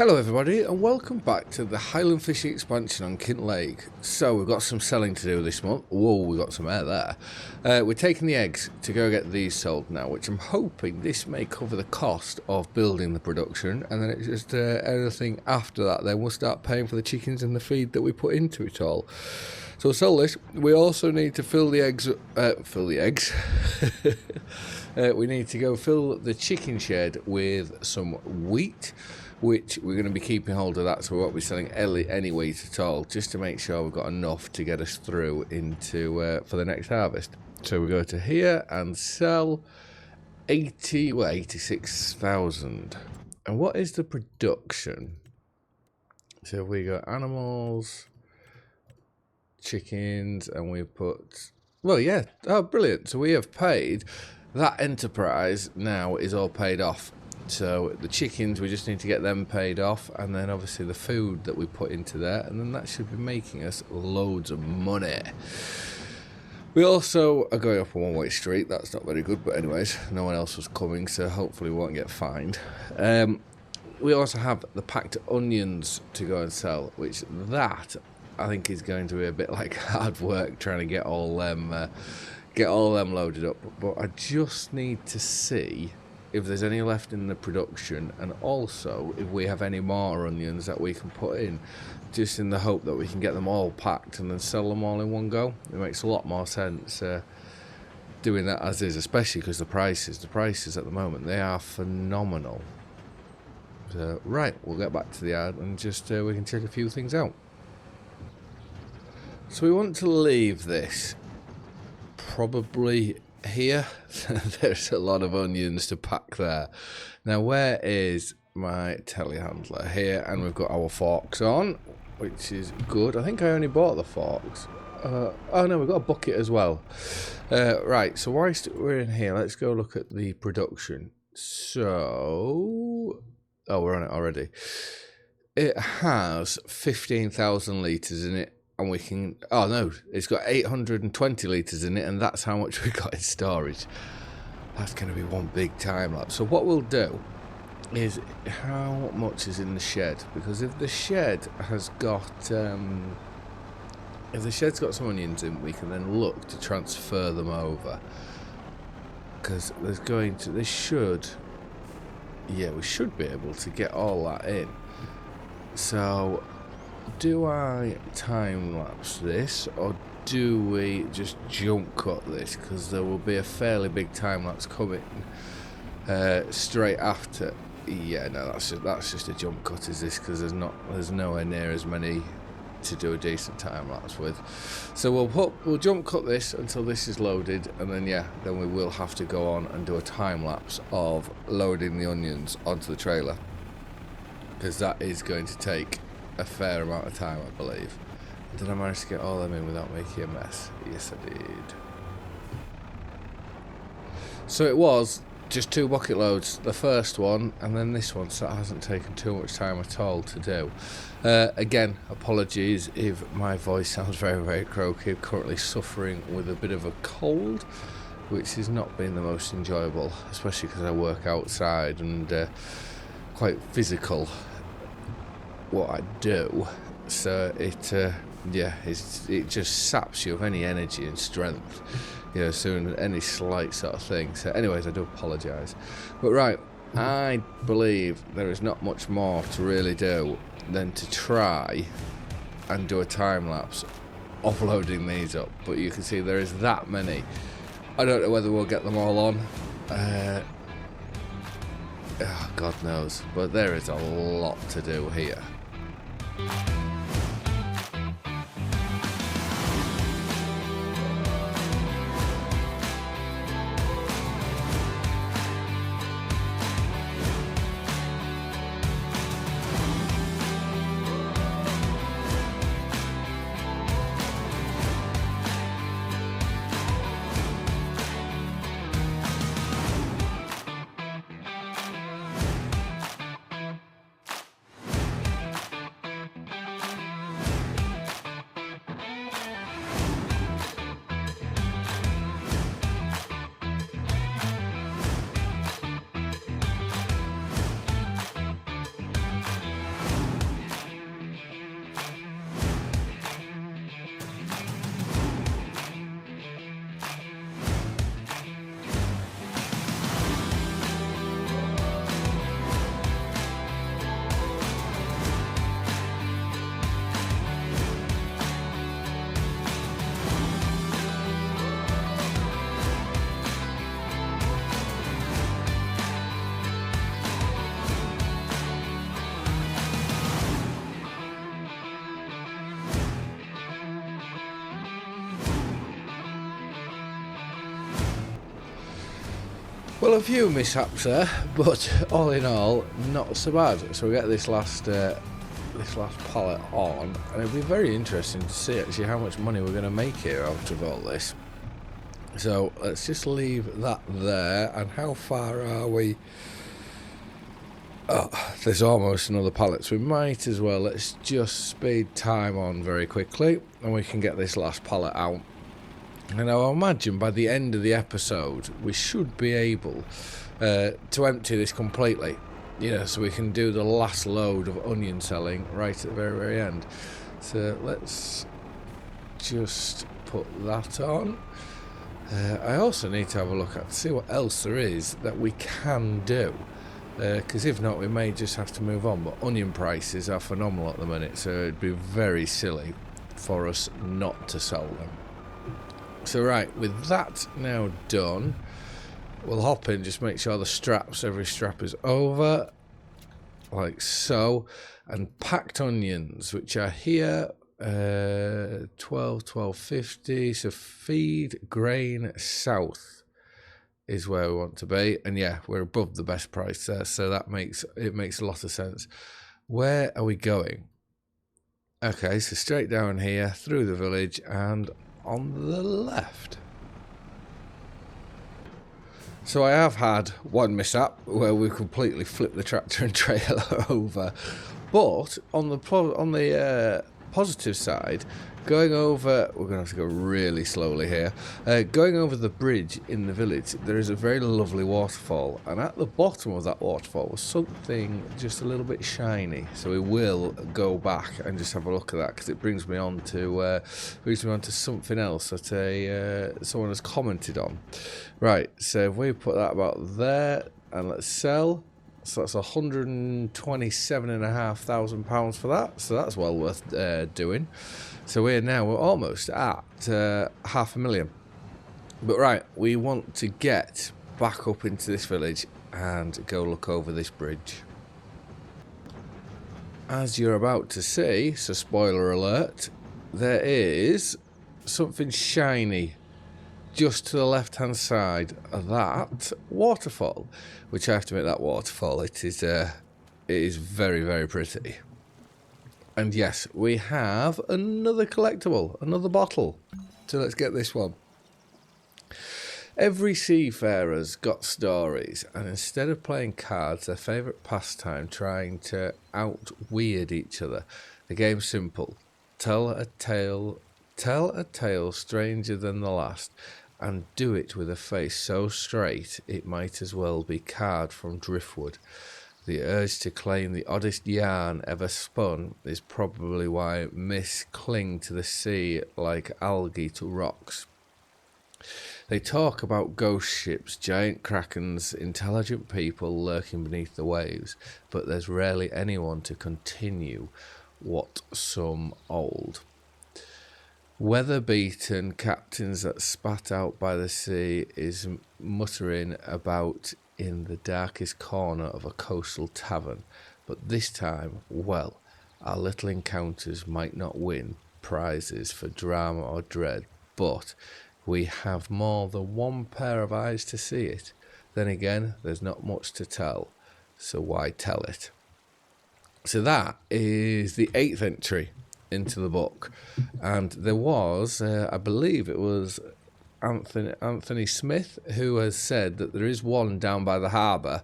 Hello everybody and welcome back to the Highland Fishing Expansion on Kinlaig. So we've got some selling to do this month. Whoa, we've got some air there. We're taking the eggs to go get these sold now, which I'm hoping this may cover the cost of building the production, and then it's just anything after that then we'll start paying for the chickens and the feed that we put into it all. So we'll sell this. We also need to fill the eggs. We need to go fill the chicken shed with some wheat, which we're going to be keeping hold of that, so we won't be selling any wheat at all, just to make sure we've got enough to get us through into for the next harvest. So we go to here and sell 86,000. And what is the production? So we got animals, chickens, and we put, well, yeah, oh, brilliant. So we have paid, that enterprise now is all paid off. So the chickens, we just need to get them paid off, and then obviously the food that we put into there, and then that should be making us loads of money. We also are going up a one-way street. That's not very good, but anyways, no one else was coming, so hopefully we won't get fined. We also have the packed onions to go and sell, which that I think is going to be a bit like hard work trying to get all them loaded up. But I just need to see if there's any left in the production, and also if we have any more onions that we can put in, just in the hope that we can get them all packed and then sell them all in one go. It makes a lot more sense doing that as is, especially because the prices at the moment, they are phenomenal. So right, we'll get back to the yard and just we can check a few things out. So we want to leave this probably here. There's a lot of onions to pack there. Now where is my telehandler? Here, and we've got our forks on, which is good. I think I only bought the forks. Oh no, we've got a bucket as well. Right, so whilst we're in here, let's go look at the production. So, oh, we're on it already. It has 15,000 litres in it. And we can, oh no, it's got 820 litres in it, and that's how much we got in storage. That's going to be one big time lapse. So what we'll do is, how much is in the shed? Because if the shed has got, if the shed's got some onions in, we can then look to transfer them over. Because there's going to, we should be able to get all that in. So do I time lapse this, or do we just jump cut this? Because there will be a fairly big time lapse coming straight after. Yeah, no, that's just a jump cut, is this? Because there's nowhere near as many to do a decent time lapse with. So we'll jump cut this until this is loaded, and then then we will have to go on and do a time lapse of loading the onions onto the trailer, because that is going to take a fair amount of time, I believe. Did I manage to get all them in without making a mess? Yes, I did. So it was just 2 bucket loads, the first one, and then this one, so it hasn't taken too much time at all to do. Again, apologies if my voice sounds very, very croaky. I'm currently suffering with a bit of a cold, which has not been the most enjoyable, especially because I work outside and quite physical what I do, so it just saps you of any energy and strength, soon any slight sort of thing. So anyways, I do apologise, but right, I believe there is not much more to really do than to try and do a time lapse of loading these up. But you can see there is that many. I don't know whether we'll get them all on. God knows, but there is a lot to do here. Well, a few mishaps there, but all in all, not so bad. So we get this last pallet on, and it'll be very interesting to see actually how much money we're going to make here out of all this. So let's just leave that there. And how far are we? Oh, there's almost another pallet, so we might as well, let's just speed time on very quickly, and we can get this last pallet out. And I imagine by the end of the episode we should be able to empty this completely, so we can do the last load of onion selling right at the very, very end. So let's just put that on. I also need to have a look at see what else there is that we can do, because if not we may just have to move on. But onion prices are phenomenal at the minute, so it'd be very silly for us not to sell them. So right, with that now done, we'll hop in, just make sure every strap is over, like so, and packed onions, which are here, 12.50, so feed grain south is where we want to be, and yeah, we're above the best price there, so that makes a lot of sense. Where are we going? Okay, so straight down here, through the village, and on the left. So I have had one mishap where we completely flipped the tractor and trailer over, but on the positive side, going over, we're going to have to go really slowly here, going over the bridge in the village, there is a very lovely waterfall, and at the bottom of that waterfall was something just a little bit shiny, so we will go back and just have a look at that, because it brings me on to something else that someone has commented on. Right, so if we put that about there, and let's sell. So that's £127,500 for that. So that's well worth doing. So we're almost at £500,000. But right, we want to get back up into this village and go look over this bridge. As you're about to see, so spoiler alert, there is something shiny just to the left hand side of that waterfall, which I have to admit, that waterfall, it is very, very pretty. And yes, we have another collectible, another bottle. So let's get this one. Every seafarer's got stories, and instead of playing cards, their favourite pastime, trying to out-weird each other. The game's simple. Tell a tale stranger than the last, and do it with a face so straight it might as well be carved from driftwood. The urge to claim the oddest yarn ever spun is probably why myths cling to the sea like algae to rocks. They talk about ghost ships, giant krakens, intelligent people lurking beneath the waves, but there's rarely anyone to continue what some old. Weather-beaten captains that spat out by the sea is muttering about in the darkest corner of a coastal tavern. But this time, well, our little encounters might not win prizes for drama or dread, but we have more than one pair of eyes to see it. Then again, there's not much to tell, so why tell it? So that is the 8th entry into the book, and there was I believe it was Anthony Smith who has said that there is one down by the harbour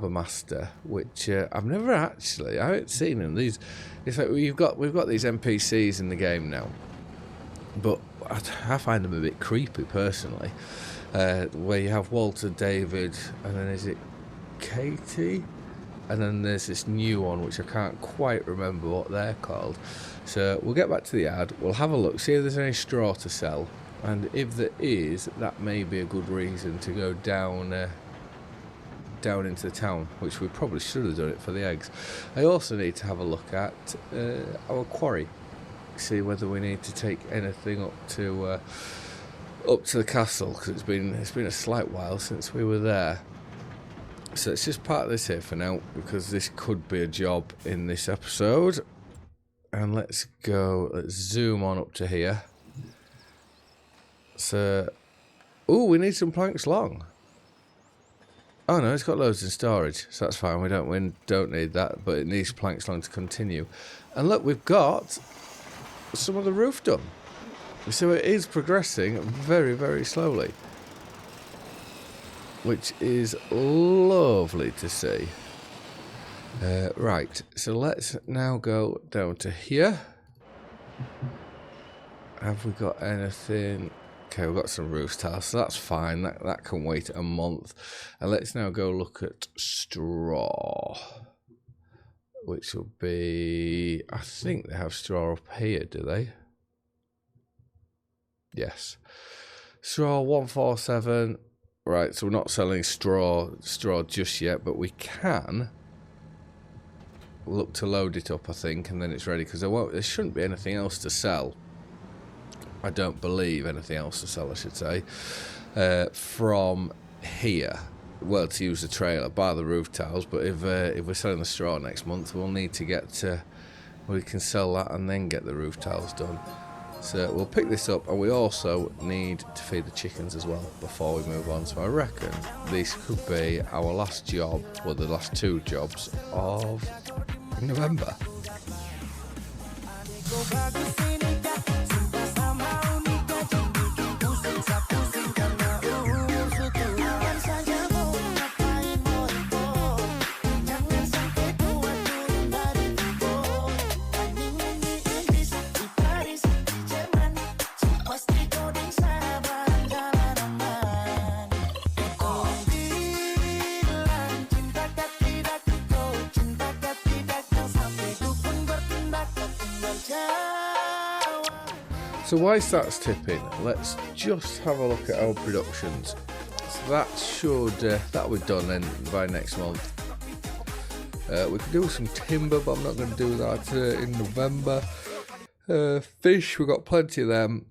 master, which I haven't seen them. It's like we've got these NPCs in the game now, but I find them a bit creepy personally, where you have Walter, David, and then is it Katie? And then there's this new one, which I can't quite remember what they're called. So we'll get back to the yard. We'll have a look, see if there's any straw to sell. And if there is, that may be a good reason to go down into the town, which we probably should have done it for the eggs. I also need to have a look at our quarry. See whether we need to take anything up to the castle, because it's been a slight while since we were there. So let's just park this here for now, because this could be a job in this episode. And let's zoom on up to here. So, we need some planks long. Oh no, it's got loads in storage, so that's fine. We don't need that, but it needs planks long to continue. And look, we've got some of the roof done. So it is progressing very, very slowly, which is lovely to see. Right, so let's now go down to here. Have we got anything? Okay, we've got some roof tiles, so that's fine. That can wait a month. And let's now go look at straw, which will be... I think they have straw up here, do they? Yes. Straw 147. Right, so we're not selling straw just yet, but we can look to load it up, I think, and then it's ready, because there shouldn't be anything else to sell. I don't believe anything else to sell, I should say, from here. Well, to use the trailer, buy the roof tiles, but if we're selling the straw next month, we'll need to get to... We can sell that and then get the roof tiles done. So we'll pick this up, and we also need to feed the chickens as well before we move on. So I reckon this could be our last job, well, the last 2 jobs of November. So whilst that's tipping, let's just have a look at our productions. So that should, that'll be done then by next month. We could do some timber, but I'm not going to do that in November. Fish, we've got plenty of them.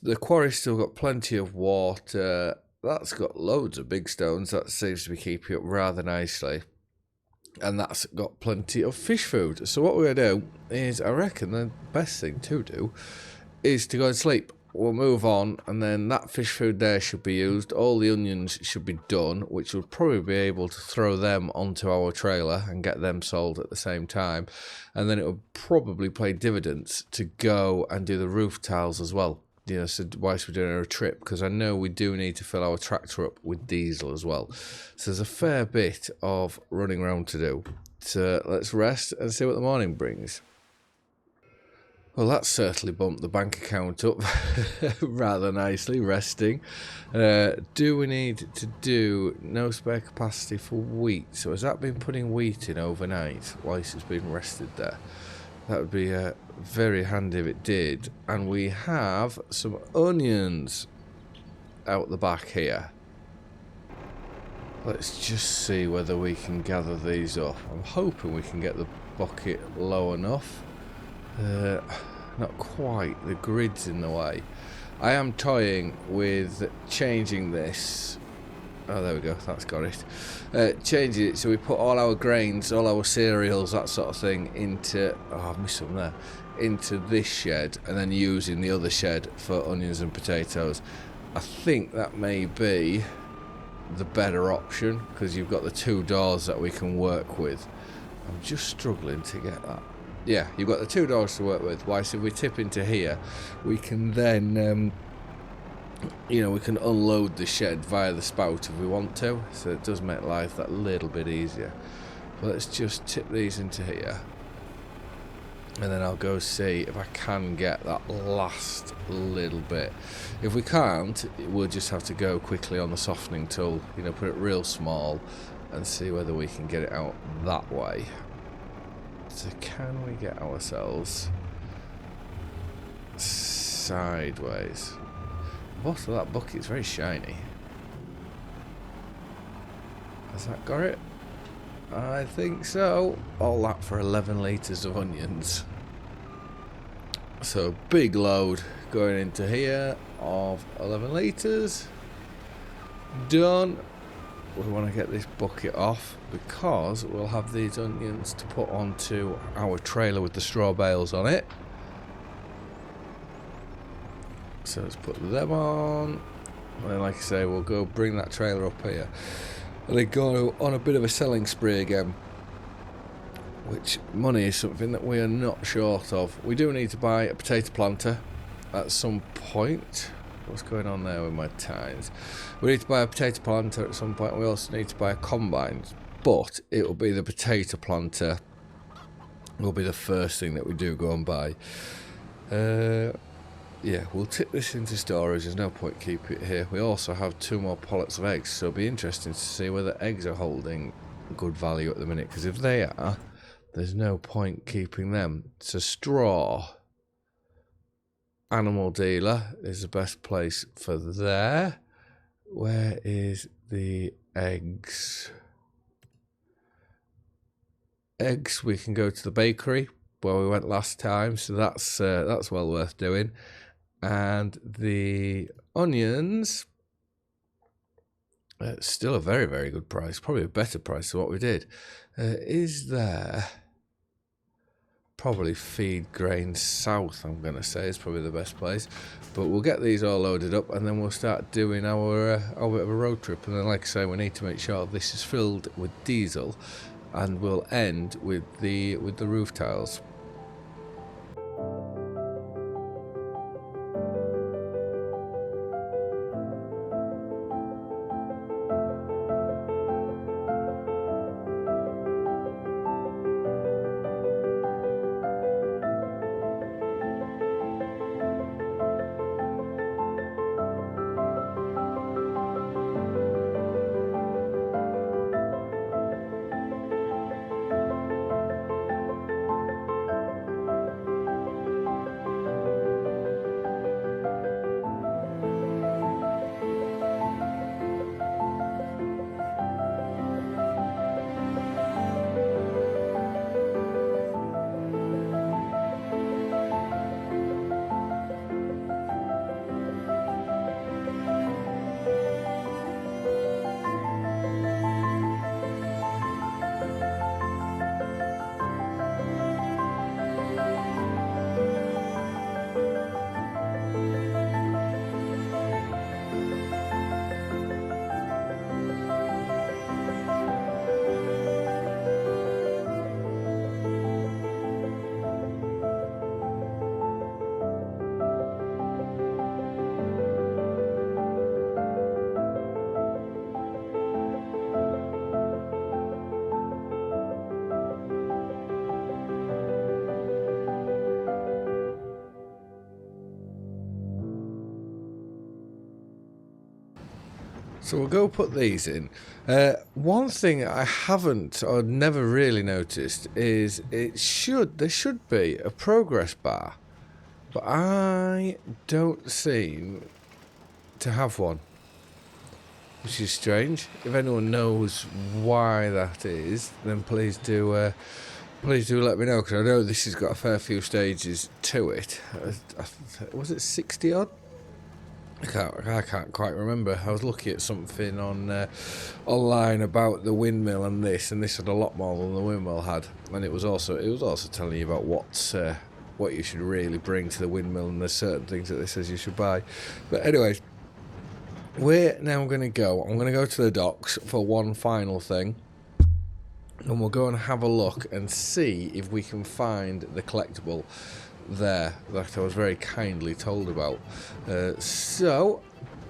The quarry's still got plenty of water. That's got loads of big stones. That seems to be keeping up rather nicely. And that's got plenty of fish food. So what we're going to do is, I reckon the best thing to do is to go and sleep. We'll move on, and then that fish food there should be used. All the onions should be done, which we'll probably be able to throw them onto our trailer and get them sold at the same time. And then it will probably pay dividends to go and do the roof tiles as well. You know, so whilst we're doing a trip, because I know we do need to fill our tractor up with diesel as well. So there's a fair bit of running around to do. So let's rest and see what the morning brings. Well, that's certainly bumped the bank account up rather nicely, resting. Do we need to do no spare capacity for wheat? So has that been putting wheat in overnight whilst it's been rested there? That would be very handy if it did. And we have some onions out the back here. Let's just see whether we can gather these up. I'm hoping we can get the bucket low enough. Not quite, the grid's in the way. I am toying with changing this. Oh, there we go, that's got it. Changing it so we put all our grains, all our cereals, that sort of thing into, oh, I missed some there, into this shed, and then using the other shed for onions and potatoes. I think that may be the better option, because you've got the 2 doors that we can work with. I'm just struggling to get that. Yeah, you've got the 2 doors to work with. Whilst if we tip into here, we can then, you know, we can unload the shed via the spout if we want to. So it does make life that little bit easier. But let's just tip these into here. And then I'll go see if I can get that last little bit. If we can't, we'll just have to go quickly on the softening tool. You know, put it real small and see whether we can get it out that way. So can we get ourselves sideways? The bottom of that bucket's very shiny. Has that got it? I think so. All that for 11 litres of onions. So big load going into here of 11 litres. Done. We want to get this bucket off because we'll have these onions to put onto our trailer with the straw bales on it. So let's put them on, and then like I say, we'll go bring that trailer up here. and then go on a bit of a selling spree again. Which money is something that we are not short of. We do need to buy a potato planter at some point. What's going on there with my tines? We need to buy a potato planter at some point. We also need to buy a combine, but it will be the potato planter will be the first thing that we do go and buy. Yeah, we'll tip this into storage. There's no point keeping it here. We also have 2 more pallets of eggs, so it'll be interesting to see whether eggs are holding good value at the minute, because if they are, there's no point keeping them. So straw animal dealer is the best place for there. Where is the eggs? Eggs, we can go to the bakery where we went last time, so that's well worth doing. And the onions, still a very, very good price, probably a better price than what we did. Is there? Probably Feed Grain South, I'm going to say, is probably the best place. But we'll get these all loaded up, and then we'll start doing our bit of a road trip. And then, like I say, we need to make sure this is filled with diesel, and we'll end with the roof tiles. So we'll go put these in. One thing I haven't or never really noticed is there should be a progress bar, but I don't seem to have one, which is strange. If anyone knows why that is, then please do let me know, because I know this has got a fair few stages to it. Was it 60 odd? I can't quite remember. I was looking at something on online about the windmill and this had a lot more than the windmill had, and it was also telling you about what you should really bring to the windmill, and there's certain things that this says you should buy. But anyways, we're now going to go. I'm going to go to the docks for one final thing, and we'll go and have a look and see if we can find the collectible there that I was very kindly told about. So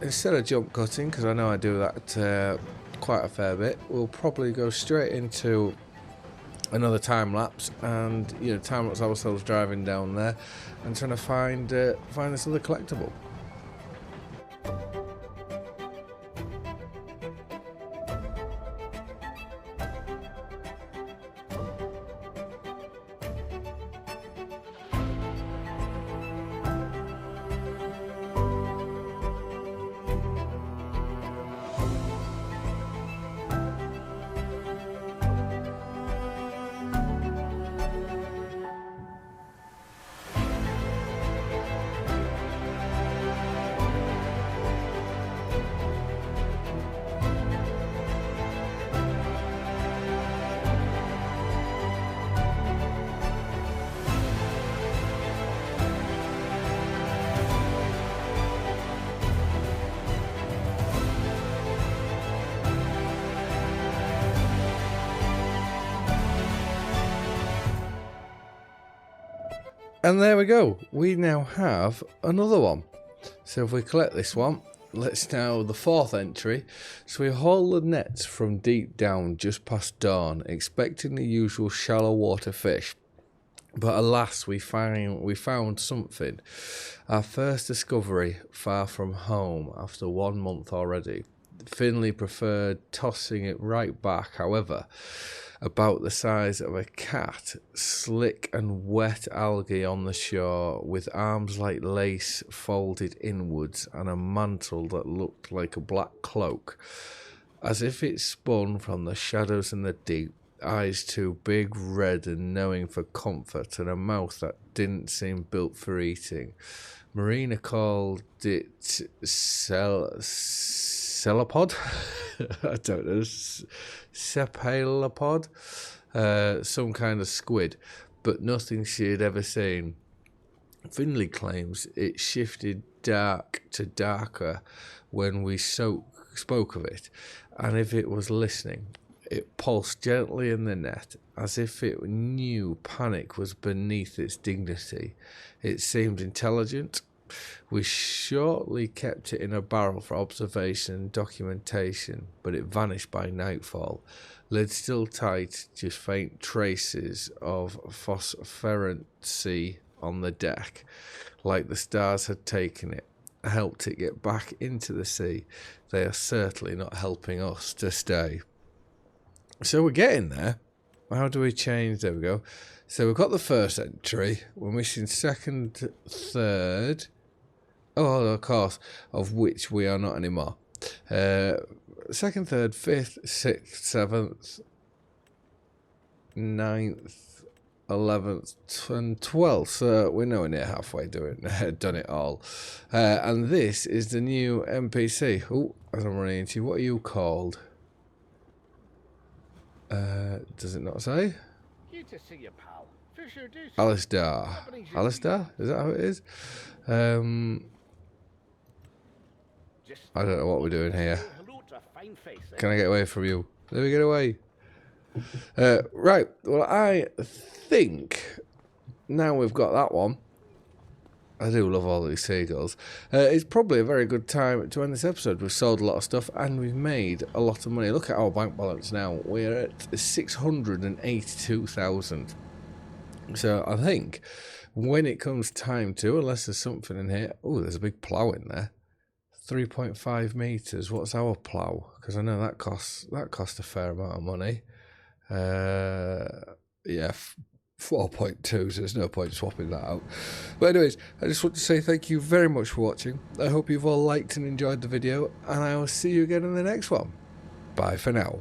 instead of jump cutting, because I know I do that quite a fair bit, we'll probably go straight into another time lapse, and time lapse ourselves driving down there and trying to find this other collectible. And there we go. We now have another one. So if we collect this one, let's now the fourth entry. So we haul the nets from deep down just past dawn, expecting the usual shallow water fish. But alas, we found something. Our first discovery far from home after 1 month already. Finley preferred tossing it right back, however, about the size of a cat, slick and wet algae on the shore, with arms like lace folded inwards and a mantle that looked like a black cloak, as if it spun from the shadows in the deep. Eyes too big, red and knowing for comfort, and a mouth that didn't seem built for eating. Marina called it cephalopod. I don't know, cephalopod, some kind of squid, but nothing she had ever seen. Finley claims it shifted dark to darker when we spoke of it, and if it was listening. It pulsed gently in the net, as if it knew panic was beneath its dignity. It seemed intelligent. We shortly kept it in a barrel for observation and documentation, but it vanished by nightfall. Lid still tight, just faint traces of phosphorescency on the deck, like the stars had taken it, helped it get back into the sea. They are certainly not helping us to stay. So we're getting there. How do we change? There we go. So we've got the first entry. We're missing second, third. Oh, of course, of which we are not anymore. Second, third, fifth, sixth, seventh, 9th, 11th, and 12th. So we're nowhere near halfway done it all. And this is the new NPC. Oh, as I'm running into you, what are you called? Does it not say? Good to see you, pal. Fisher, do Alistair. Alistair? Is that how it is? I don't know what we're doing here. Can I get away from you? Let me get away. Right. Well, I think now we've got that one. I do love all these seagulls. It's probably a very good time to end this episode. We've sold a lot of stuff and we've made a lot of money. Look at our bank balance now. We're at 682,000. So I think when it comes time to, unless there's something in here. Oh, there's a big plough in there. 3.5 meters. What's our plough? Because I know that costs a fair amount of money. Yeah. 4.2, so there's no point swapping that out. But anyways, I just want to say thank you very much for watching. I hope you've all liked and enjoyed the video, and I will see you again in the next one. Bye for now.